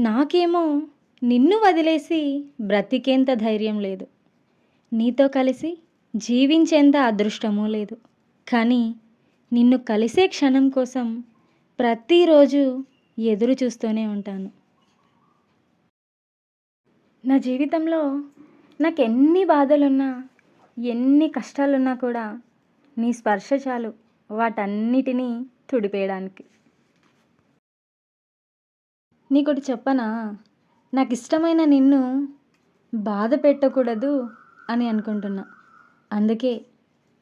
నాకేమో నిన్ను వదిలేసి బ్రతికేంత ధైర్యం లేదు. నీతో కలిసి జీవించేంత అదృష్టమూ లేదు. కానీ నిన్ను కలిసే క్షణం కోసం ప్రతిరోజు ఎదురు చూస్తూనే ఉంటాను. నా జీవితంలో నాకెన్ని బాధలున్నా, ఎన్ని కష్టాలున్నా కూడా నీ స్పర్శ చాలు వాటన్నిటినీ తుడిపేయడానికి. నీకోటి చెప్పనా? నాకిష్టమైన నిన్ను బాధ పెట్టకూడదు అని అనుకుంటున్నా. అందుకే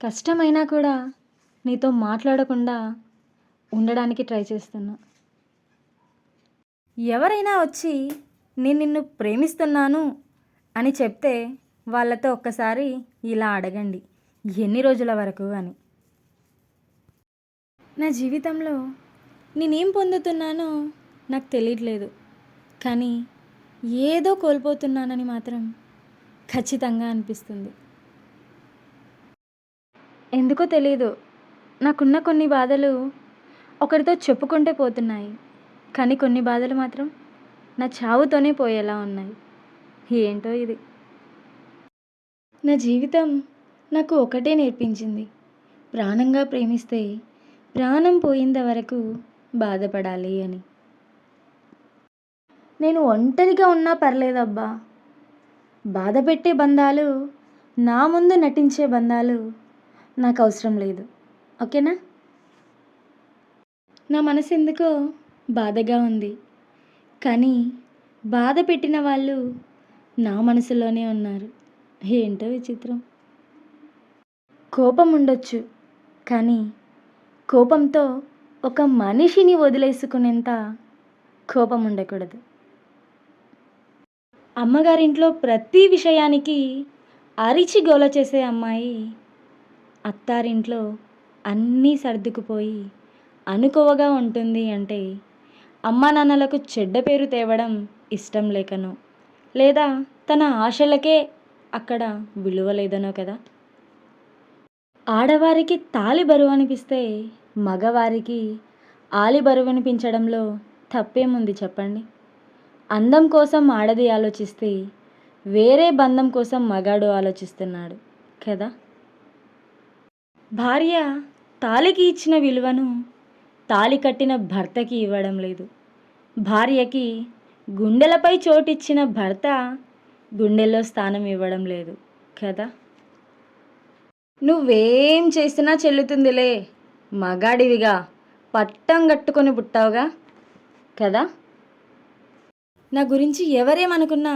కష్టమైనా కూడా నీతో మాట్లాడకుండా ఉండడానికి ట్రై చేస్తున్నా. ఎవరైనా వచ్చి నేను నిన్ను ప్రేమిస్తున్నాను అని చెప్తే వాళ్ళతో ఒక్కసారి ఇలా అడగండి, ఎన్ని రోజుల వరకు అని. నా జీవితంలో నేనేం పొందుతున్నానో నాకు తెలియట్లేదు, కానీ ఏదో కోల్పోతున్నానని మాత్రం ఖచ్చితంగా అనిపిస్తుంది. ఎందుకో తెలీదు, నాకున్న కొన్ని బాధలు ఒకరితో చెప్పుకుంటే పోతున్నాయి, కానీ కొన్ని బాధలు మాత్రం నా చావుతోనే పోయేలా ఉన్నాయి. ఏంటో ఇది. నా జీవితం నాకు ఒకటే నేర్పించింది, ప్రాణంగా ప్రేమిస్తే ప్రాణం పోయేంత వరకు బాధపడాలి అని. నేను ఒంటరిగా ఉన్నా పర్లేదబ్బా, బాధ పెట్టే బంధాలు, నా ముందు నటించే బంధాలు నాకు అవసరం లేదు. ఓకేనా? నా మనసు ఎందుకో బాధగా ఉంది, కానీ బాధ పెట్టిన వాళ్ళు నా మనసులోనే ఉన్నారు. ఏంటో విచిత్రం. కోపం ఉండొచ్చు, కానీ కోపంతో ఒక మనిషిని వదిలేసుకునేంత కోపం ఉండకూడదు. అమ్మగారింట్లో ప్రతి విషయానికి అరిచి గోల చేసే అమ్మాయి అత్తారింట్లో అన్నీ సర్దుకుపోయి అనుకోవగా ఉంటుంది అంటే అమ్మా నాన్నలకు చెడ్డ పేరు తేవడం ఇష్టం లేకనో, లేదా తన ఆశలకే అక్కడ విలువ లేదనో కదా. ఆడవారికి తాళి బరువు అనిపిస్తే మగవారికి ఆలి బరువు అనిపించడంలో తప్పేముంది చెప్పండి. అందం కోసం ఆడది ఆలోచిస్తే వేరే బంధం కోసం మగాడు ఆలోచిస్తున్నాడు కదా. భార్య తాళికి ఇచ్చిన విలువను తాళి కట్టిన భర్తకి ఇవ్వడం లేదు. భార్యకి గుండెలపై చోటిచ్చిన భర్త గుండెల్లో స్థానం ఇవ్వడం లేదు కదా. నువ్వేం చేసినా చెల్లుతుందిలే, మగాడివిగా పట్టం కట్టుకొని పుట్టావుగా కదా. నా గురించి ఎవరేమనుకున్నా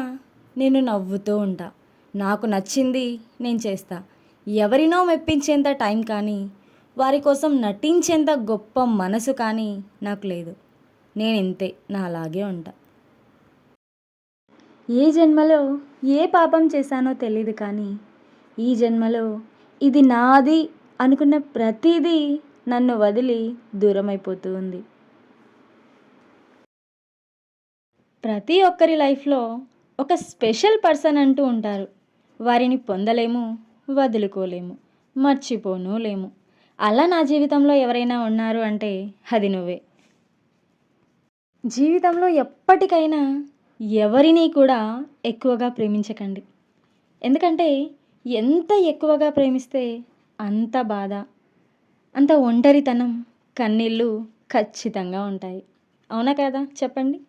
నేను నవ్వుతూ ఉంటా. నాకు నచ్చింది నేను చేస్తా. ఎవరినో మెప్పించేంత టైం కానీ, వారి కోసం నటించేంత గొప్ప మనసు కానీ నాకు లేదు. నేను ఇంతే, నా అలాగే ఉంటా. ఏ జన్మలో ఏ పాపం చేశానో తెలియదు, కానీ ఈ జన్మలో ఇది నాది అనుకున్న ప్రతిదీ నన్ను వదిలి దూరమైపోతూ ఉంది. ప్రతి ఒక్కరి లైఫ్లో ఒక స్పెషల్ పర్సన్ అంటూ ఉంటారు. వారిని పొందలేము, వదులుకోలేము, మర్చిపోను లేము. అలా నా జీవితంలో ఎవరైనా ఉన్నారు అంటే అది నువ్వే. జీవితంలో ఎప్పటికైనా ఎవరిని కూడా ఎక్కువగా ప్రేమించకండి. ఎందుకంటే ఎంత ఎక్కువగా ప్రేమిస్తే అంత బాధ, అంత ఒంటరితనం, కన్నీళ్ళు ఖచ్చితంగా ఉంటాయి. అవునా కదా చెప్పండి.